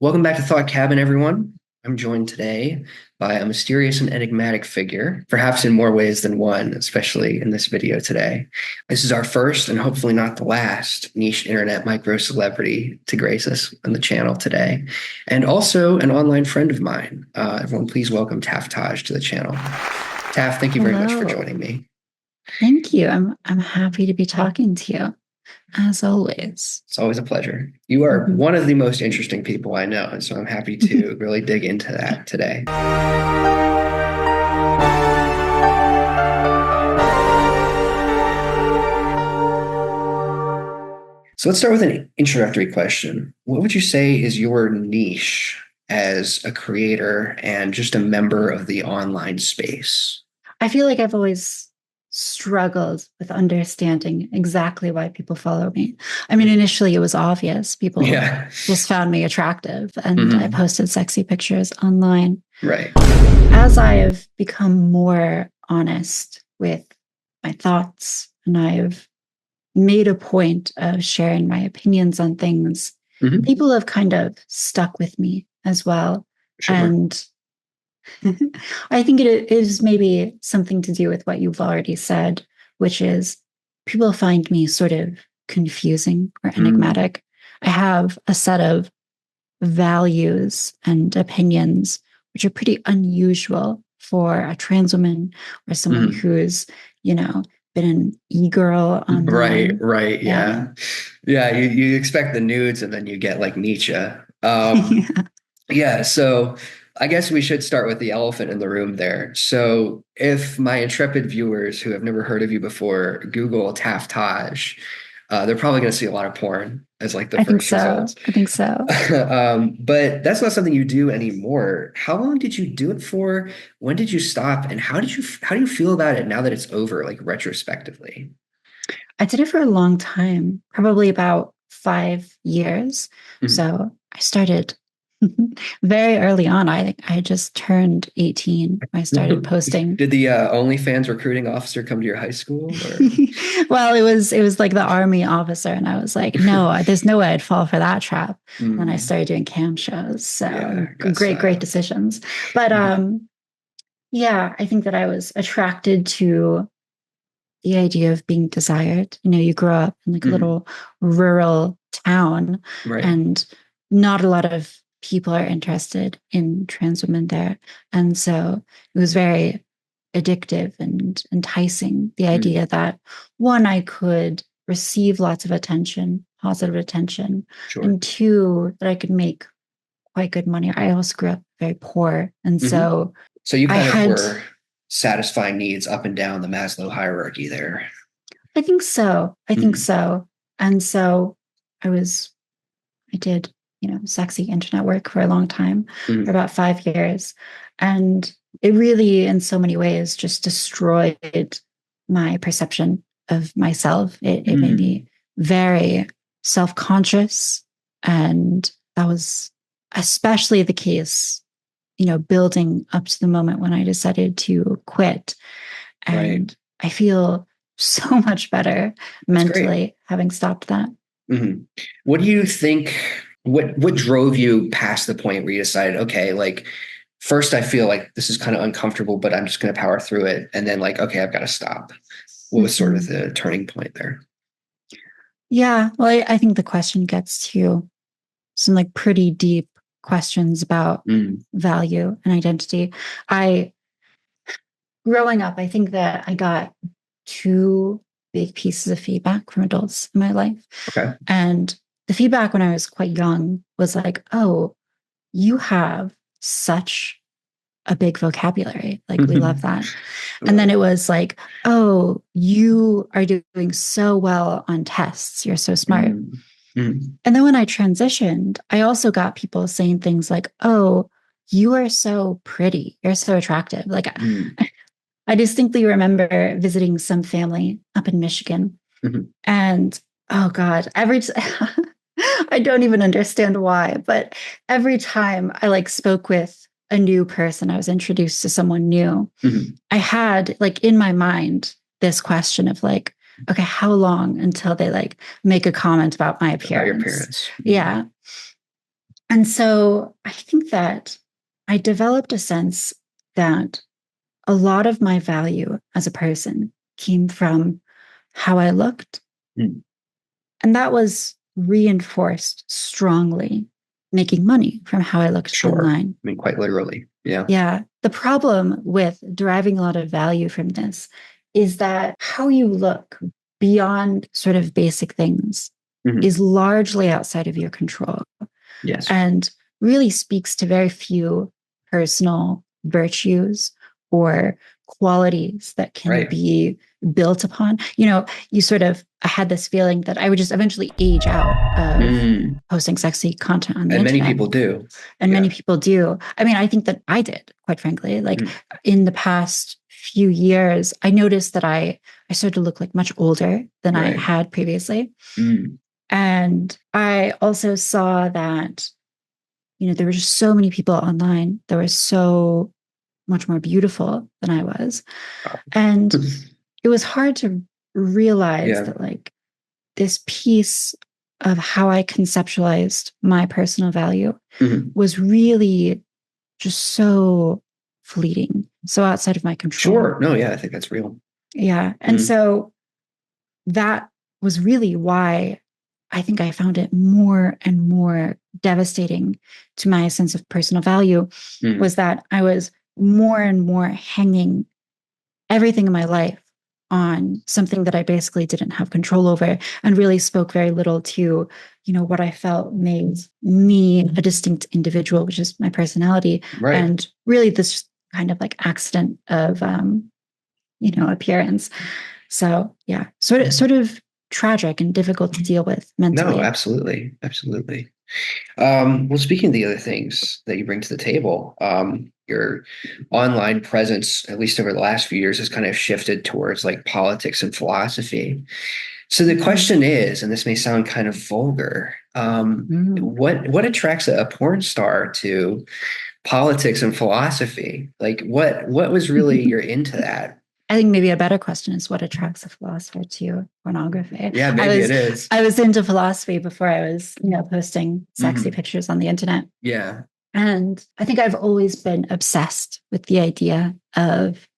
Welcome back to Thought Cabin, everyone. I'm joined today by a mysterious and enigmatic figure, perhaps in more ways than one, especially in this video today. This is our first and hopefully not the last niche internet micro celebrity to grace us on the channel today, and also an online friend of mine. Everyone, please welcome Taftaj to the channel. Taf, thank you very much for joining me. Thank you. I'm happy to be talking to you, as always. It's always a pleasure. You are one of the most interesting people I know, and so I'm happy to really dig into that today. So let's start with an introductory question. What would you say is your niche as a creator and just a member of the online space? I feel like I've always struggled with understanding exactly why people follow me. I mean, initially it was obvious. People just found me attractive and I posted sexy pictures online. Right. As I have become more honest with my thoughts and I've made a point of sharing my opinions on things, people have kind of stuck with me as well. Sure. And I think it is maybe something to do with what you've already said, which is people find me sort of confusing or enigmatic. I have a set of values and opinions which are pretty unusual for a trans woman or someone who's, been an e-girl online. Right. Yeah. You expect the nudes and then you get like Nietzsche. So I guess we should start with the elephant in the room there. So if my intrepid viewers who have never heard of you before Google Taftaj, they're probably going to see a lot of porn as like the first results. I think so. But that's not something you do anymore. How long did you do it for? When did you stop? And how do you feel about it now that it's over, like retrospectively? I did it for a long time, probably about 5 years. So I started very early on. I just turned 18. I started posting. Did the ONLYFANS recruiting officer come to your high school? Well, it was like the army officer, and I was like, no, there's no way I'd fall for that trap. And I started doing cam shows. So great decisions. But I think that I was attracted to the idea of being desired. You grow up in like a little rural town, and not a lot of people are interested in trans women there. And so it was very addictive and enticing, the idea that one, I could receive lots of attention, positive attention, and two, that I could make quite good money. I also grew up very poor. And so you kind of were satisfying needs up and down the Maslow hierarchy there. I think so. And so I did sexy internet work for a long time, for about 5 years. And it really, in so many ways, just destroyed my perception of myself. It made me very self-conscious. And that was especially the case, building up to the moment when I decided to quit. And I feel so much better mentally having stopped that. What do you think? What drove you past the point where you decided, okay, like first I feel like this is kind of uncomfortable, but I'm just going to power through it. And then like, okay, I've got to stop. What was sort of the turning point there? Yeah, well, I think the question gets to some like pretty deep questions about value and identity. Growing up, I think that I got 2 big pieces of feedback from adults in my life. Okay. And the feedback when I was quite young was like, oh, you have such a big vocabulary. Like, we love that. And then it was like, oh, you are doing so well on tests. You're so smart. And then when I transitioned, I also got people saying things like, oh, you are so pretty. You're so attractive. Like, I distinctly remember visiting some family up in Michigan. And oh God, I don't even understand why, but every time I like spoke with a new person, I was introduced to someone new, I had like in my mind this question of like, okay, how long until they like make a comment about my appearance? About your appearance. Yeah. And so I think that I developed a sense that a lot of my value as a person came from how I looked. Mm. And that was reinforced strongly making money from how I looked Sure. online. I mean, quite literally. Yeah. Yeah. The problem with deriving a lot of value from this is that how you look beyond sort of basic things is largely outside of your control. Yes. And really speaks to very few personal virtues or qualities that can be built upon. You sort of I had this feeling that I would just eventually age out of posting sexy content on the internet. And many people do. And many people do. I mean, I think that I did, quite frankly. Like in the past few years, I noticed that I started to look like much older than I had previously. And I also saw that, there were just so many people online that were so much more beautiful than I was. And it was hard to realize that like this piece of how I conceptualized my personal value was really just so fleeting, so outside of my control. Sure. No, yeah, I think that's real. Yeah. And so that was really why I think I found it more and more devastating to my sense of personal value was that I was more and more hanging everything in my life on something that I basically didn't have control over and really spoke very little to, what I felt made me a distinct individual, which is my personality. And really this kind of like accident of, appearance. So yeah, sort of tragic and difficult to deal with mentally. No, absolutely. Absolutely. Well, speaking of the other things that you bring to the table, your online presence, at least over the last few years, has kind of shifted towards like politics and philosophy. So the question is, and this may sound kind of vulgar, what attracts a porn star to politics and philosophy? Like what was really you're into that? I think maybe a better question is what attracts a philosopher to pornography. Yeah, maybe it is. I was into philosophy before I was, posting sexy pictures on the internet. Yeah. And I think I've always been obsessed with the idea of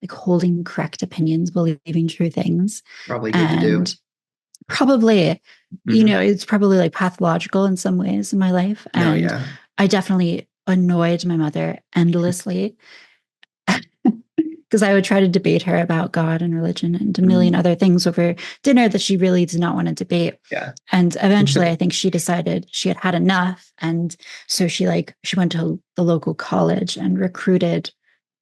like holding correct opinions, believing true things. Probably good to do. Probably, it's probably like pathological in some ways in my life. And I definitely annoyed my mother endlessly because I would try to debate her about God and religion and a million other things over dinner that she really did not want to debate. Yeah. And eventually I think she decided she had had enough. And so she went to the local college and recruited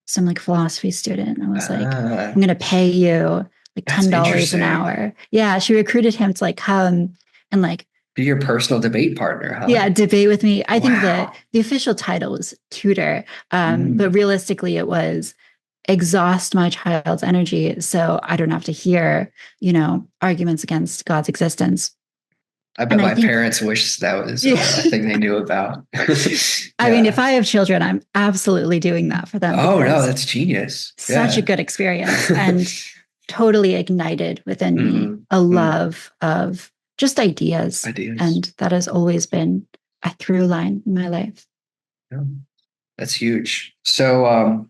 some like philosophy student. I was like, I'm going to pay you like $10 an hour. Yeah. She recruited him to like come and like be your personal debate partner, huh? Yeah, debate with me. I think that the official title was tutor, but realistically it was exhaust my child's energy so I don't have to hear, arguments against God's existence. I bet my parents wish that was a thing they knew about. I mean, if I have children, I'm absolutely doing that for them. Oh, no, that's genius. Such a good experience and totally ignited within me a love of just ideas. And that has always been a through line in my life. Yeah. That's huge. So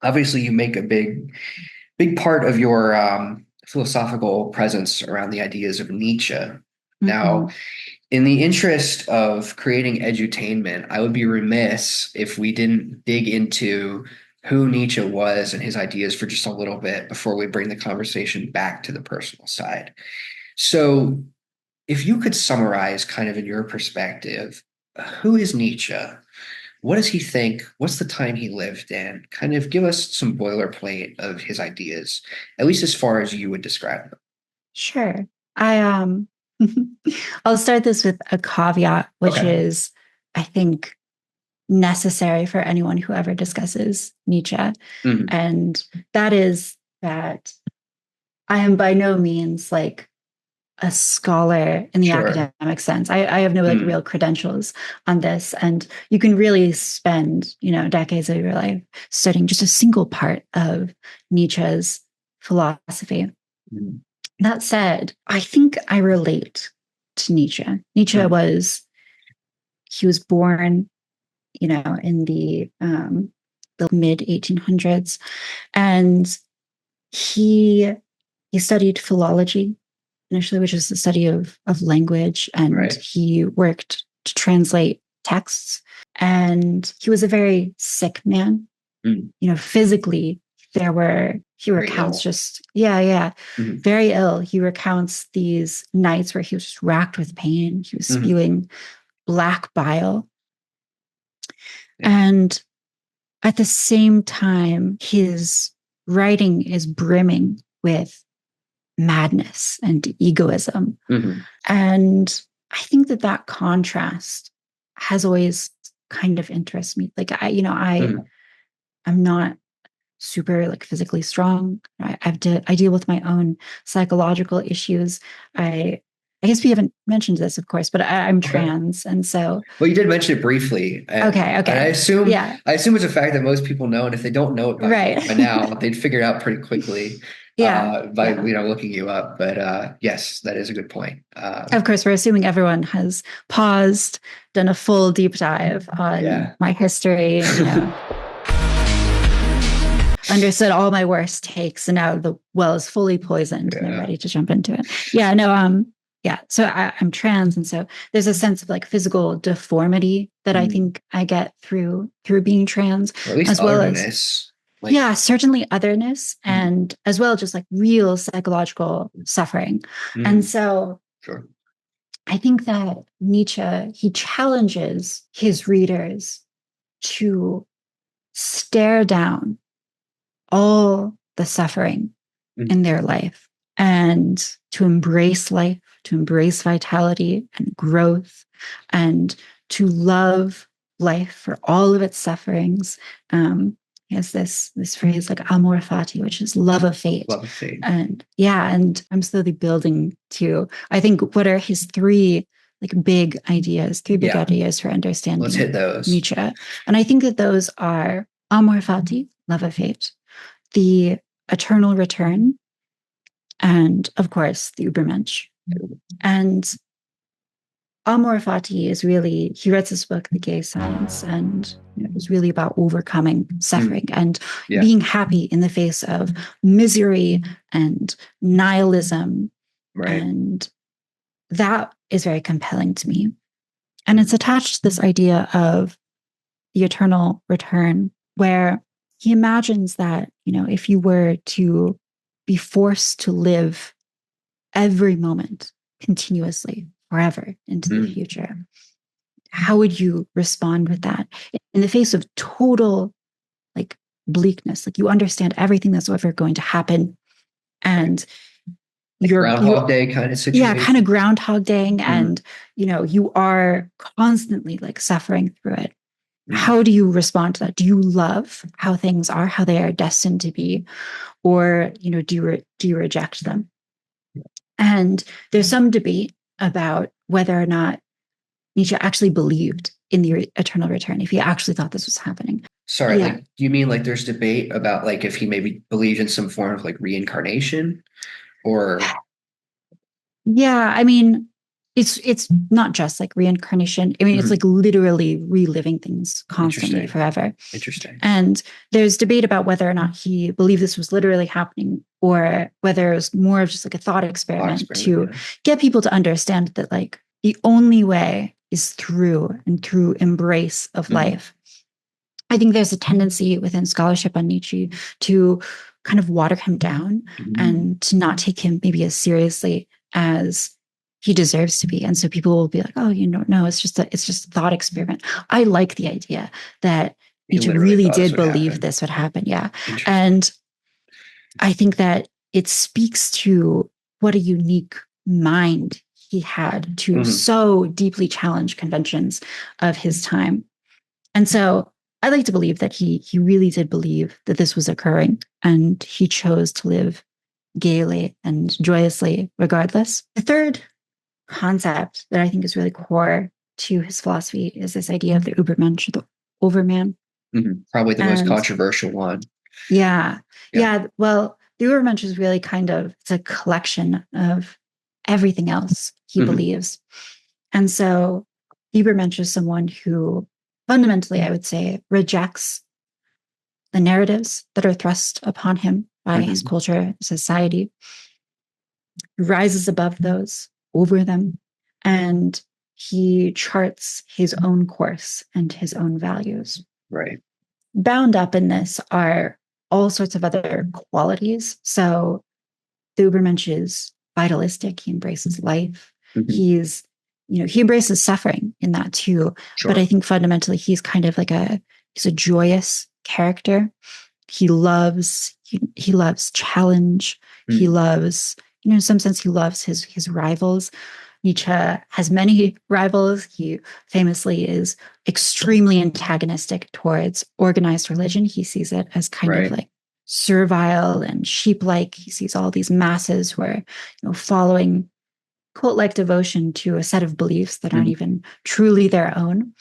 obviously you make a big part of your philosophical presence around the ideas of Nietzsche. Now, in the interest of creating edutainment, I would be remiss if we didn't dig into who Nietzsche was and his ideas for just a little bit before we bring the conversation back to the personal side. So if you could summarize kind of in your perspective, who is Nietzsche? What does he think? What's the time he lived in? Kind of give us some boilerplate of his ideas, at least as far as you would describe them. Sure. I'll start this with a caveat, which is, I think, necessary for anyone who ever discusses Nietzsche. And that is that I am by no means like a scholar in the academic sense. I have no like real credentials on this. And you can really spend, decades of your life studying just a single part of Nietzsche's philosophy. That said, I think I relate to Nietzsche. Nietzsche was he was born, in the mid 1800s, and he studied philology initially, which is the study of language, and he worked to translate texts. And he was a very sick man. Physically, he recounts very ill. He recounts these nights where he was just racked with pain. He was spewing black bile. And at the same time, his writing is brimming with madness and egoism. And I think that contrast has always kind of interested me. Like I'm not super like physically strong. I deal with my own psychological issues. I guess we haven't mentioned this, of course, but I'm trans, and so. Well, you did mention it briefly. Okay. And I assume it's a fact that most people know, and if they don't know it by now, they'd figure it out pretty quickly. By looking you up. But yes, that is a good point. Of course, we're assuming everyone has paused, done a full deep dive on my history, understood all my worst takes, and now the well is fully poisoned and they're ready to jump into it. So I'm trans, and so there's a sense of like physical deformity that I think I get through being trans, or at least as well as certainly otherness, and as well just like real psychological suffering. And so I think that Nietzsche, he challenges his readers to stare down all the suffering in their life and to embrace life, to embrace vitality and growth, and to love life for all of its sufferings. He has this phrase like amor fati, which is love of fate. Love of fate. And I'm slowly building to, I think, what are his three big ideas for understanding Let's hit those. Nietzsche. And I think that those are amor fati, love of fate, the eternal return, and of course the Übermensch. And amor fati is really, he writes this book, The Gay Science, and it was really about overcoming suffering and being happy in the face of misery and nihilism. And that is very compelling to me. And it's attached to this idea of the eternal return, where he imagines that, if you were to be forced to live every moment continuously, forever into the future, how would you respond with that in the face of total bleakness? You understand everything that's ever going to happen, and Groundhog Day kind of situation. Kind of Groundhog Day, and you are constantly suffering through it. How do you respond to that? Do you love how things are, how they are destined to be, or do you reject them? And there's some debate about whether or not Nietzsche actually believed in the eternal return, if he actually thought this was happening. Sorry, do you mean there's debate about if he maybe believed in some form of reincarnation, or? Yeah, I mean, it's not just reincarnation. I mean, it's literally reliving things constantly forever. Interesting. And there's debate about whether or not he believed this was literally happening, or whether it was more of just a thought experiment to get people to understand that the only way is through embrace of life. I think there's a tendency within scholarship on Nietzsche to kind of water him down and to not take him maybe as seriously as he deserves to be. And so people will be like, oh, no, it's just a thought experiment. I like the idea that Nietzsche really did believe this would happen. Yeah. And I think that it speaks to what a unique mind he had to so deeply challenge conventions of his time. And so I like to believe that he really did believe that this was occurring, and he chose to live gaily and joyously regardless. The third concept that I think is really core to his philosophy is this idea of the Übermensch, the overman. Probably the most controversial one. Yeah. Well, the Übermensch is really it's a collection of everything else he believes. And so, Übermensch is someone who fundamentally, I would say, rejects the narratives that are thrust upon him by his culture, society, rises above those, over them, and he charts his own course and his own values. Right. Bound up in this are all sorts of other qualities. So the Übermensch is vitalistic. He embraces life. He embraces suffering in that too. Sure. But I think fundamentally he's kind of like he's a joyous character. He loves challenge. He loves, in some sense, he loves his rivals. Nietzsche has many rivals. He famously is extremely antagonistic towards organized religion. He sees it as kind of like servile and sheep-like. He sees all these masses who are, following cult-like devotion to a set of beliefs that aren't even truly their own.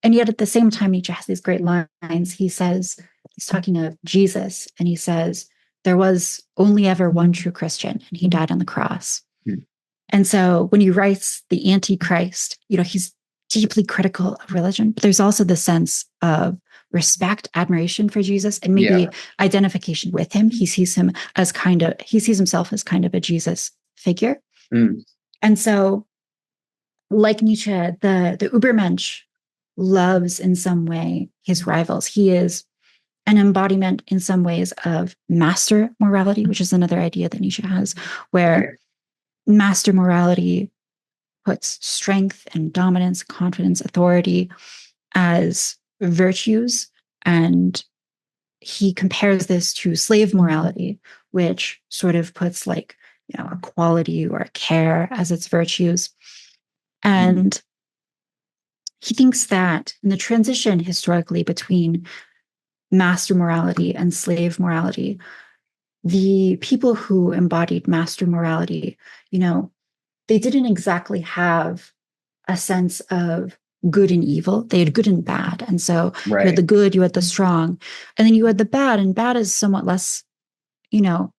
And yet at the same time, Nietzsche has these great lines. He says, he's talking of Jesus, and he says, there was only ever one true Christian, and he died on the cross. And so when he writes the Antichrist, he's deeply critical of religion, but there's also the sense of respect, admiration for Jesus, and maybe identification with him. He sees himself as kind of a Jesus figure. And so, like Nietzsche, the Übermensch loves in some way his rivals. He is an embodiment in some ways of master morality, which is another idea that Nietzsche has, where master morality puts strength and dominance, confidence, authority as virtues. And he compares this to slave morality, which sort of puts equality or care as its virtues. And he thinks that in the transition historically between master morality and slave morality, the people who embodied master morality, they didn't exactly have a sense of good and evil. They had good and bad. And so you had the good, you had the strong, and then you had the bad. And bad is somewhat less,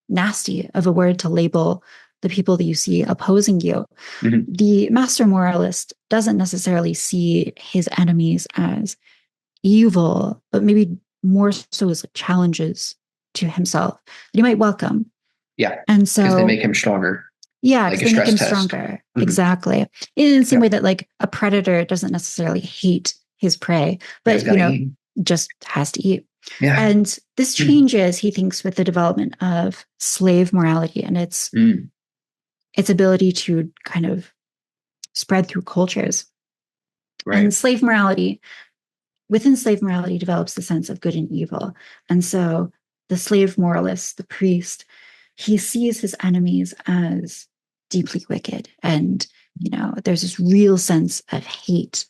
nasty of a word to label the people that you see opposing you. The master moralist doesn't necessarily see his enemies as evil, but maybe more so as challenges to himself that he might welcome. Yeah. And so because they make him stronger. Yeah, because they make him stronger. Exactly. In the same way that a predator doesn't necessarily hate his prey, but just has to eat. Yeah. And this changes, he thinks, with the development of slave morality and its ability to kind of spread through cultures. And within slave morality develops the sense of good and evil. And so the slave moralist, the priest, he sees his enemies as deeply wicked. And, there's this real sense of hate.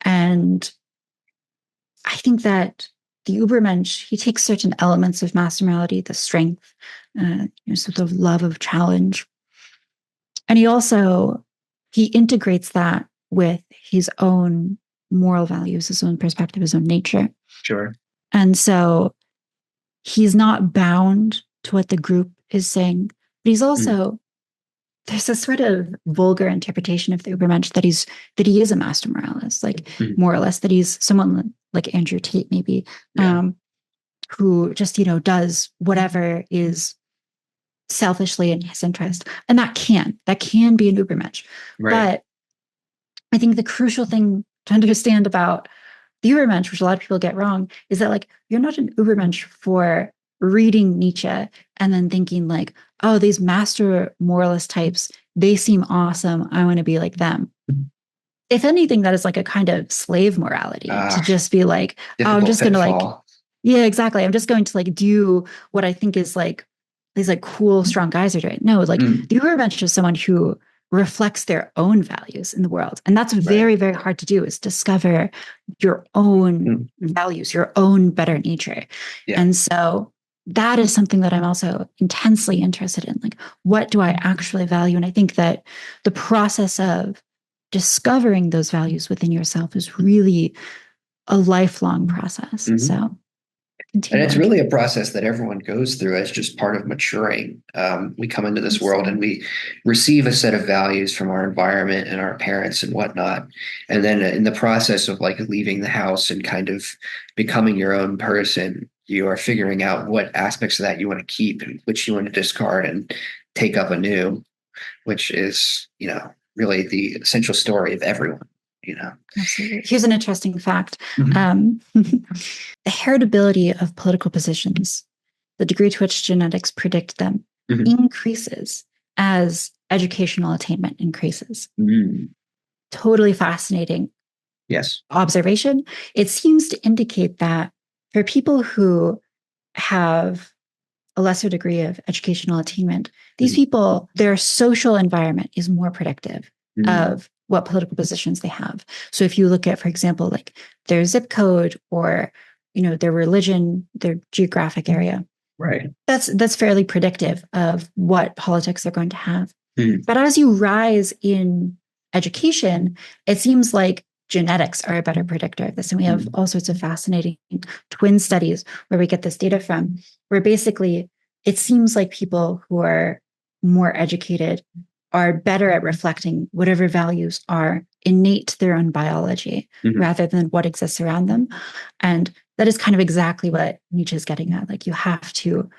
And I think that the Übermensch, he takes certain elements of master morality, the strength, sort of love of challenge. And he integrates that with his own moral values, his own perspective, his own nature. Sure. And so he's not bound to what the group is saying, but he's also, there's a sort of vulgar interpretation of the Übermensch that he is a master moralist, moralist, that he's someone like Andrew Tate, maybe, who just, does whatever is selfishly in his interest. And that can be an Übermensch. But I think the crucial thing to understand about the Übermensch, which a lot of people get wrong, is that you're not an Übermensch for reading Nietzsche and then thinking oh, these master moralist types, they seem awesome, I want to be like them. If anything, that is a kind of slave morality to just be oh, I'm just going to yeah, exactly. I'm just going to do what I think is these cool, strong guys are doing. No, the Übermensch is someone who reflects their own values in the world. And that's very, very hard to do, is discover your own values, your own better nature. Yeah. And so that is something that I'm also intensely interested in. What do I actually value? And I think that the process of discovering those values within yourself is really a lifelong process. So And it's continually. really a process that everyone goes through as just part of maturing. We come into this world and we receive a set of values from our environment and our parents and whatnot. And then in the process of like leaving the house and kind of becoming your own person, you are figuring out what aspects of that you want to keep and which you want to discard and take up anew, which is, really the essential story of everyone, Absolutely. Here's an interesting fact. Mhm. The heritability of political positions, the degree to which genetics predict them, Mhm. increases as educational attainment increases. Mhm. Totally fascinating Yes. observation. It seems to indicate that for people who have a lesser degree of educational attainment, these Mhm. people, their social environment is more predictive Mhm. of what political positions they have. So if you look at, for example, like their zip code or their religion, their geographic area, Right. that's fairly predictive of what politics they're going to have. Mhm. But as you rise in education, it seems like genetics are a better predictor of this. And we have all sorts of fascinating twin studies where we get this data from, where basically it seems like people who are more educated are better at reflecting whatever values are innate to their own biology Mhm. rather than what exists around them. And that is kind of exactly what Nietzsche is getting at. Like you have to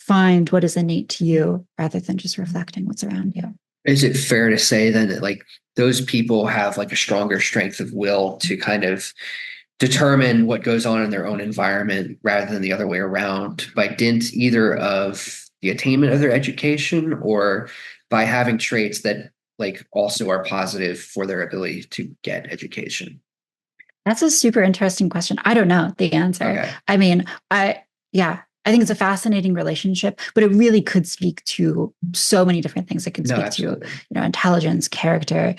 find what is innate to you rather than just reflecting what's around you. Is it fair to say then that like those people have like a stronger strength of will to kind of determine what goes on in their own environment rather than the other way around by dint either of the attainment of their education or by having traits that like also are positive for their ability to get education? That's a super interesting question. I don't know the answer. Okay. I mean, I think it's a fascinating relationship, but it really could speak to so many different things. It could No, speak to, absolutely. intelligence, character,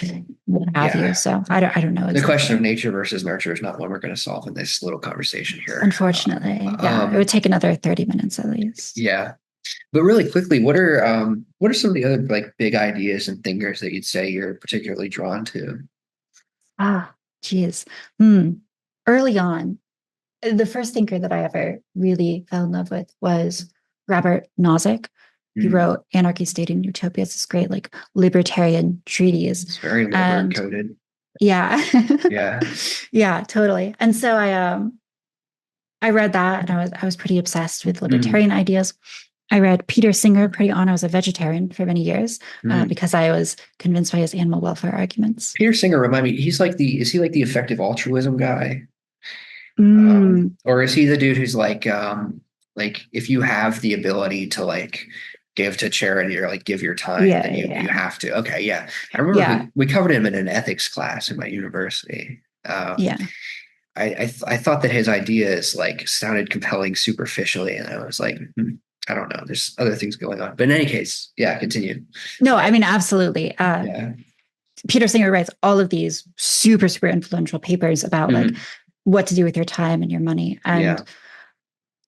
what have you. Yeah. So I don't know The question of exactly. nature versus nurture is not one we're going to solve in this little conversation here. Unfortunately, yeah, it would take another 30 minutes at least. Yeah. But really quickly, what are some of the other like big ideas and thinkers that you'd say you're particularly drawn to? Ah, geez. Hmm. Early on, the first thinker that I ever really fell in love with was Robert Nozick. He Hmm. wrote Anarchy, State, and Utopia. It's this great, like, libertarian treatise. It's very liber And coded. yeah, Yeah. yeah, totally. And so I read that and I was pretty obsessed with Hmm. libertarian ideas. I read Peter Singer pretty on. I was a vegetarian for many years Hmm. because I was convinced by his animal welfare arguments. Peter Singer, remind me, is he like the effective altruism guy? Mm, Or is he the dude who's like if you have the ability to like give to charity or like give your time, yeah, then you yeah, have to. Okay, yeah. I remember yeah, we covered him in an ethics class in my university. yeah. I thought that his ideas like sounded compelling superficially, and I was like, I don't know. There's other things going on. But in any case, yeah, continue. No, I mean, absolutely. Yeah. Peter Singer writes all of these super, super influential papers about like Mhm. what to do with your time and your money. And Yeah.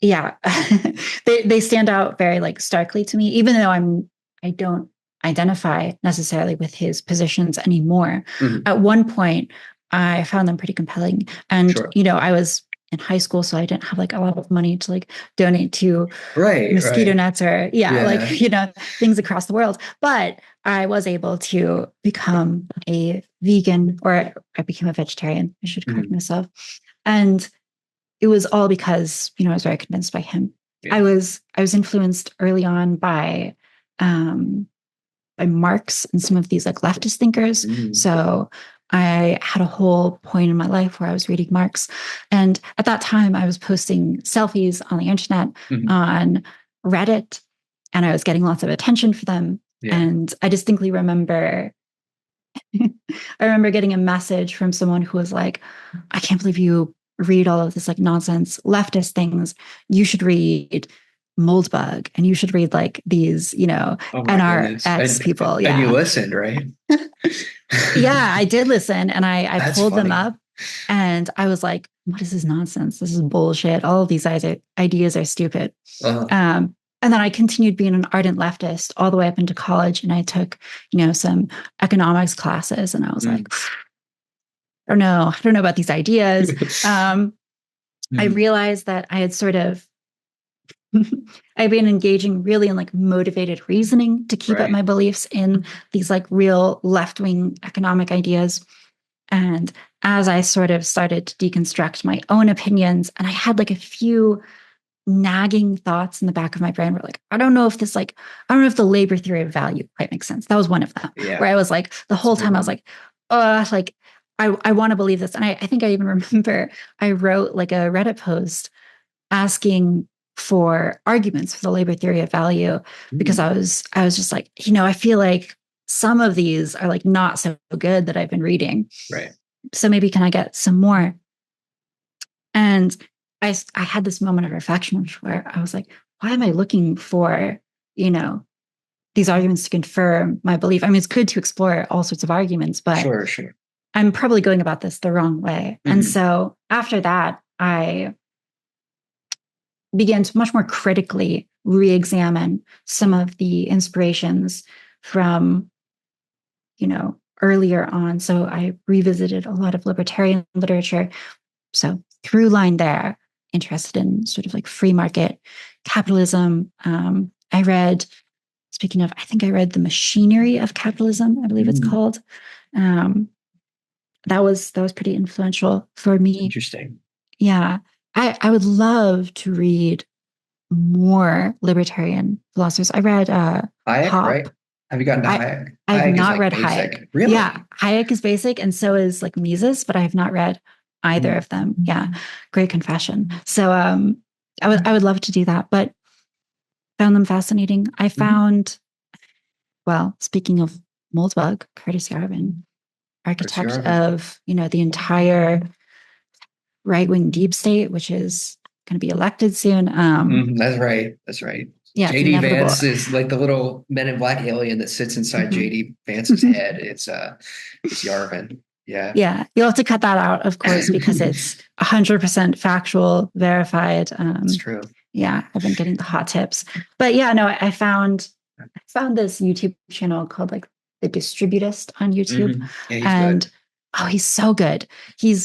yeah, they stand out very like starkly to me, even though I don't identify necessarily with his positions anymore. Mhm. At one point, I found them pretty compelling. And, Sure. I was in high school, so I didn't have like a lot of money to like donate to Right, mosquito right. nets or Yeah. things across the world. But I was able to become a vegan, or I became a vegetarian, I should correct Mhm. myself. And it was all because, I was very convinced by him. Yeah. I was influenced early on um by Marx and some of these like leftist thinkers. Mhm. So I had a whole point in my life where I was reading Marx. And at that time, I was posting selfies on the internet, Mhm. on Reddit, and I was getting lots of attention for them. Yeah. And I distinctly remember, I remember getting a message from someone who was like, I can't believe you read all of this like nonsense leftist things. You should read Moldbug and you should read like these, Oh my goodness. NRX people. And you Yeah. listened, right? Yeah, I did listen and I That's pulled them funny. up and I was like, what is this nonsense? This is bullshit. All of these ideas are stupid. Uh, And then I continued being an ardent leftist all the way up into college. And I took, some economics classes and I was like, mm. I don't know about these ideas. Um, I realized that I had sort of I've been engaging really in like motivated reasoning to keep up my beliefs in these like real left-wing economic ideas. And as I sort of started to deconstruct my own opinions, and I had like a few nagging thoughts in the back of my brain were like, I don't know if this like, I don't know if the labor theory of value quite makes sense. That was one of them, where I was like, the whole time I was like, like, I want to believe this. And I think I even remember I wrote like a Reddit post asking for arguments for the labor theory of value because I was just like, I feel like some of these are like not so good that I've been reading. Right. So maybe can I get some more? And I had this moment of reflection where I was like, why am I looking for, these arguments to confirm my belief? I mean, it's good to explore all sorts of arguments, but sure. I'm probably going about this the wrong way. And so after that, I began to much more critically re-examine some of the inspirations from, earlier on. So I revisited a lot of libertarian literature. So through line there, interested in sort of like free market capitalism. I read, speaking of, I think I read The Machinery of Capitalism, I believe it's called. That was pretty influential for me. Interesting. Yeah. I would love to read more libertarian philosophers. I read Hayek, right? Have you gotten to Hayek? I have not like read basic. Hayek. Really? Yeah, Hayek is basic, and so is like Mises, but I have not read either of them. Yeah, great confession. So I would love to do that, but found them fascinating. I found, well, speaking of Moldbug, Curtis Yarvin, architect of the entire right-wing deep state, which is going to be elected soon. That's right. That's right. Yeah, JD Vance is like the little Men in Black alien that sits inside JD Vance's head. It's Yarvin. Yeah. Yeah. You'll have to cut that out, of course, because it's 100% factual, verified. It's true. Yeah. I've been getting the hot tips. But yeah, no, I found this YouTube channel called like The Distributist on YouTube. Yeah, he's and good. Oh, he's so good. He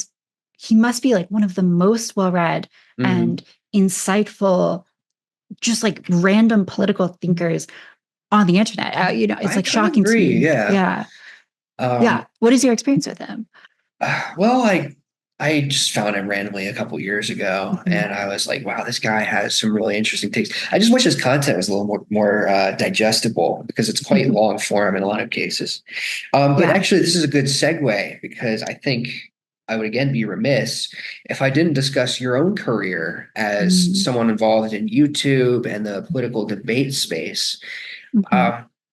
must be like one of the most well-read and insightful, just like random political thinkers on the internet. It's like shocking to me. Yeah. Yeah. What is your experience with him? Well, I just found him randomly a couple years ago, and I was like, wow, this guy has some really interesting takes. I just wish his content was a little more digestible because it's quite long form in a lot of cases. But actually, this is a good segue because I think I would again be remiss if I didn't discuss your own career as someone involved in YouTube and the political debate space.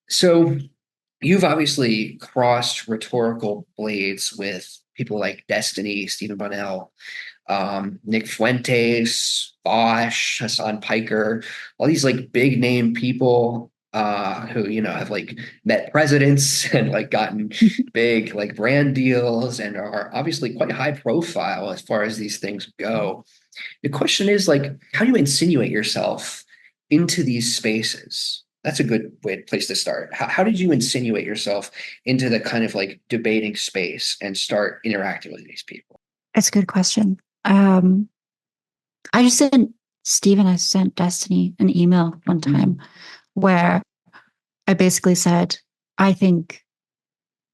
So you've obviously crossed rhetorical blades with people like Destiny, Stephen Bunnell, Nick Fuentes, Bosch, Hassan Piker, all these like big name people who have like met presidents and like gotten big like brand deals and are obviously quite high profile as far as these things go. The question is like, how do you insinuate yourself into these spaces? That's a good place to start. How did you insinuate yourself into the kind of like debating space and start interacting with these people? That's a good question. I just sent Stephen, I sent Destiny an email one time where I basically said, I think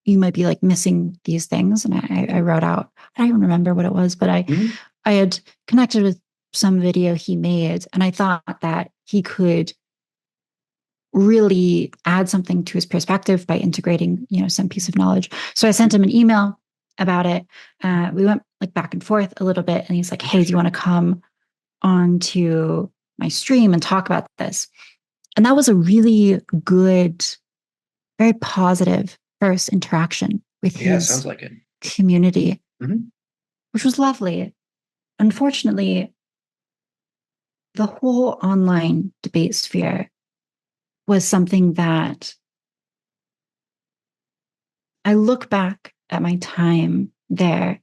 you might be like missing these things. And I wrote out, I don't even remember what it was, but I had connected with some video he made, and I thought that he could really add something to his perspective by integrating, some piece of knowledge. So I sent him an email about it. We went like back and forth a little bit, and he's like, hey, do you want to come onto my stream and talk about this? And that was a really good, very positive first interaction with his sounds like it. community, which was lovely. Unfortunately, the whole online debate sphere was something that I look back at my time there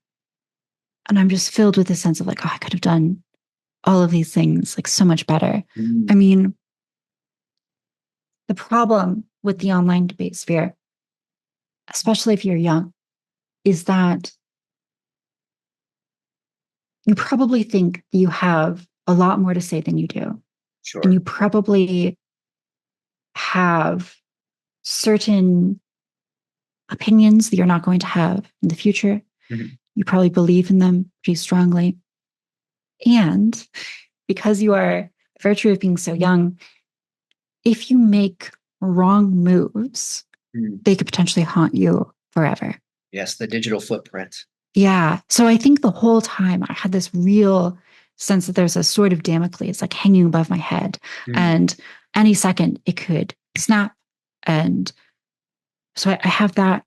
and I'm just filled with a sense of like, oh, I could have done all of these things like so much better. I mean, the problem with the online debate sphere, especially if you're young, is that you probably think you have a lot more to say than you do. And Sure. you probably have certain opinions that you're not going to have in the future. Mhm. You probably believe in them pretty strongly. And because you are, virtue of being so young, if you make wrong moves, Mm. they could potentially haunt you forever. Yes, the digital footprint. Yeah. So I think the whole time I had this real sense that there's a sword of Damocles like hanging above my head. Mm. And any second it could snap. And so I have that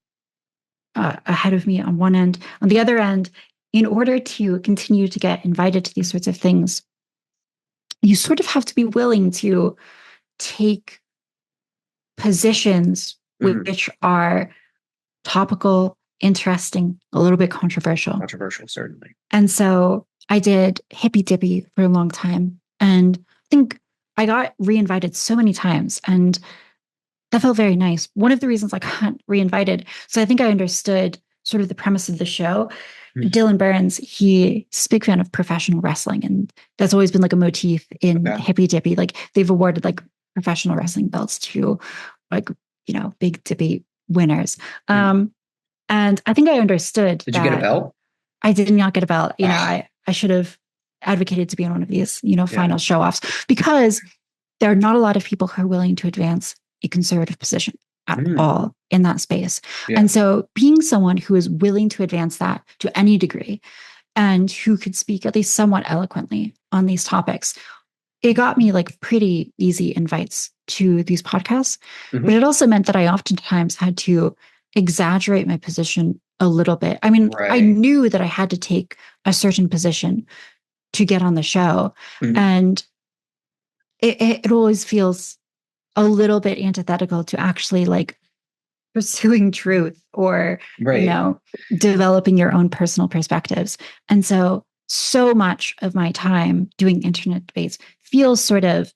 ahead of me on one end. On the other end, in order to continue to get invited to these sorts of things, you sort of have to be willing to take positions Mhm. which are topical, interesting, a little bit controversial. Controversial, certainly. And so I did hippy dippy for a long time. And I think I got reinvited so many times. And that felt very nice. One of the reasons I got reinvited, so I think I understood sort of the premise of the show. Mhm. Dylan Burns, he's a big fan of professional wrestling. And that's always been like a motif in Okay. hippy dippy. Like they've awarded like professional wrestling belts to like, big dippy winners. Mhm. And I think I understood Did you get a that. belt? I did not get a belt. Ah, I should have advocated to be on one of these, yeah. final show offs, because there are not a lot of people who are willing to advance a conservative position at all in that space. Yeah. And so being someone who is willing to advance that to any degree and who could speak at least somewhat eloquently on these topics, it got me like pretty easy invites to these podcasts. Mhm. But it also meant that I oftentimes had to exaggerate my position a little bit. I mean, I Right. knew that I had to take a certain position to get on the show. Mhm. And it always feels a little bit antithetical to actually like pursuing truth or, Right. developing your own personal perspectives. And so much of my time doing internet debates feels sort of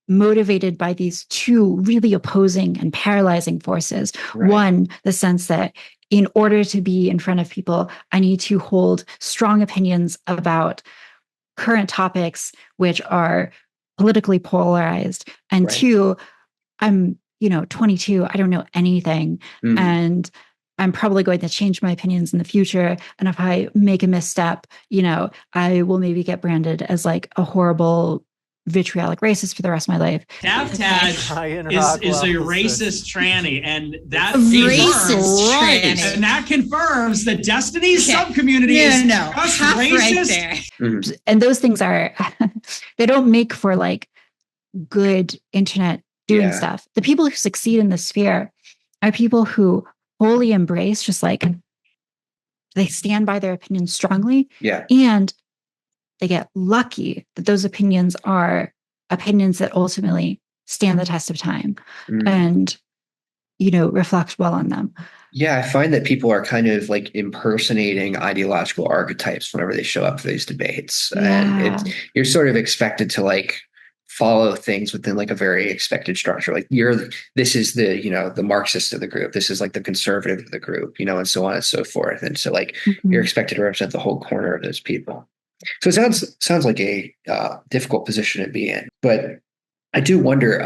motivated by these two really opposing and paralyzing forces. Right. One, the sense that in order to be in front of people, I need to hold strong opinions about current topics, which are politically polarized. And Right. two, I'm, 22, I don't know anything. Mhm. And I'm probably going to change my opinions in the future. And if I make a misstep, I will maybe get branded as like a horrible vitriolic racist for the rest of my life. Taftaj is a racist tranny, and that Racist tranny. And that confirms that Destiny's subcommunity is just racist. Right there. Mhm. And those things are, they don't make for like good internet doing Yeah. stuff. The people who succeed in the sphere are people who wholly embrace, just like they stand by their opinions strongly. Yeah. And they get lucky that those opinions are opinions that ultimately stand the test of time Mhm. and, reflect well on them. Yeah, I find that people are kind of like impersonating ideological archetypes whenever they show up for these debates. And you're sort of expected to like follow things within like a very expected structure. Like this is the Marxist of the group. This is like the conservative of the group, and so on and so forth. And so like you're expected to represent the whole corner of those people. So it sounds like a difficult position to be in. But I do wonder,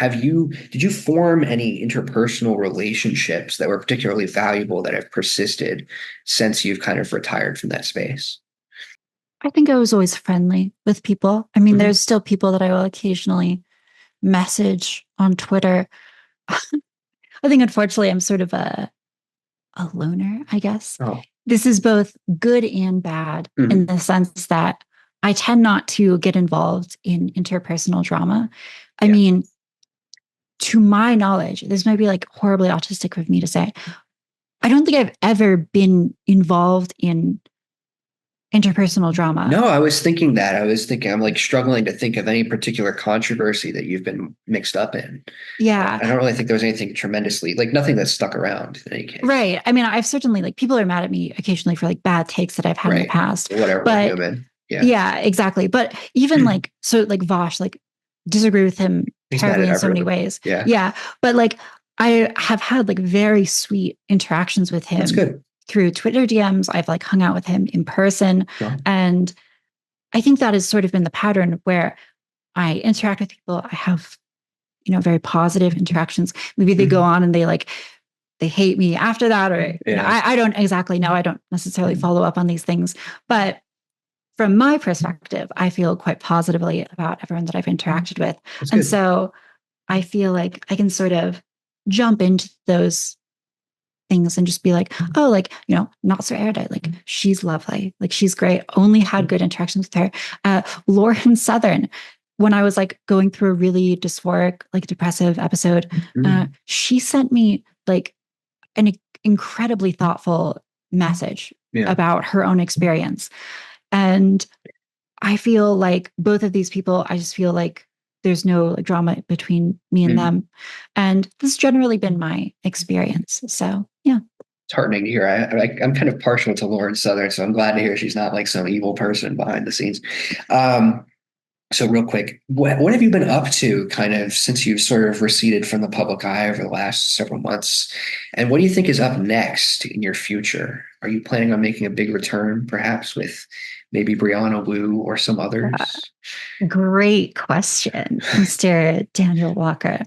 did you form any interpersonal relationships that were particularly valuable that have persisted since you've kind of retired from that space? I think I was always friendly with people. I mean, Mhm. there's still people that I will occasionally message on Twitter. I think, unfortunately, I'm sort of a loner, I guess. Oh. This is both good and bad Mhm. in the sense that I tend not to get involved in interpersonal drama. I Yeah. mean, to my knowledge, this might be like horribly autistic of me to say, I don't think I've ever been involved in interpersonal drama. No, I was thinking that. I'm like struggling to think of any particular controversy that you've been mixed up in. Yeah. I don't really think there was anything tremendously, like nothing that stuck around in any case. Right. I mean, I've certainly like people are mad at me occasionally for like bad takes that I've had in the past. Whatever, but we're human. Yeah. Yeah, exactly. But even like, so like Vosh, like disagree with him He's terribly mad at in so many everyone. ways. Yeah. Yeah. But like, I have had like very sweet interactions with him. That's good. through Twitter DMs. I've like hung out with him in person. Yeah. And I think that has sort of been the pattern where I interact with people. I have, very positive interactions. Maybe they go on and they hate me after that, or I don't exactly know. I don't necessarily follow up on these things, but from my perspective, I feel quite positively about everyone that I've interacted with. And so I feel like I can sort of jump into those things and just be like, oh, like, not so erudite. Like, she's lovely. Like, she's great. Only had good interactions with her. Lauren Southern, when I was like going through a really dysphoric, like depressive episode, she sent me like an incredibly thoughtful message about her own experience. And I feel like both of these people, I just feel like there's no like drama between me and them. And this has generally been my experience. So, yeah. It's heartening to hear. I'm kind of partial to Lauren Southern, so I'm glad to hear she's not like some evil person behind the scenes. So real quick, what have you been up to kind of since you've sort of receded from the public eye over the last several months? And what do you think is up next in your future? Are you planning on making a big return, perhaps with maybe Brianna Wu or some others? Great question, Mr. Daniel Walker.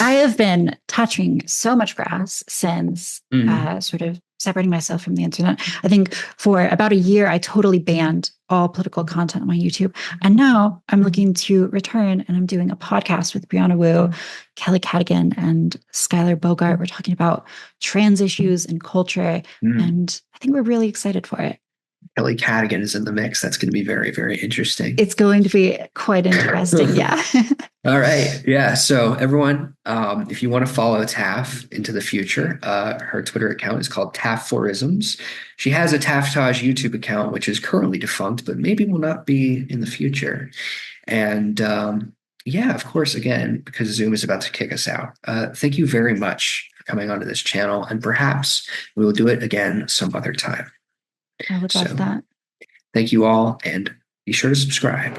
I have been touching so much grass since sort of separating myself from the internet. I think for about a year, I totally banned all political content on my YouTube. And now I'm looking to return, and I'm doing a podcast with Brianna Wu, Kelly Cadigan, and Skylar Bogart. We're talking about trans issues and culture. And I think we're really excited for it. Kelly Cadigan is in the mix. That's going to be very, very interesting. It's going to be quite interesting. Yeah. All right. Yeah. So everyone, if you want to follow Taf into the future, her Twitter account is called Tafforisms. She has a Taftaj YouTube account, which is currently defunct, but maybe will not be in the future. And of course, again, because Zoom is about to kick us out. Thank you very much for coming onto this channel, and perhaps we will do it again some other time. I would love that. Thank you all, and be sure to subscribe.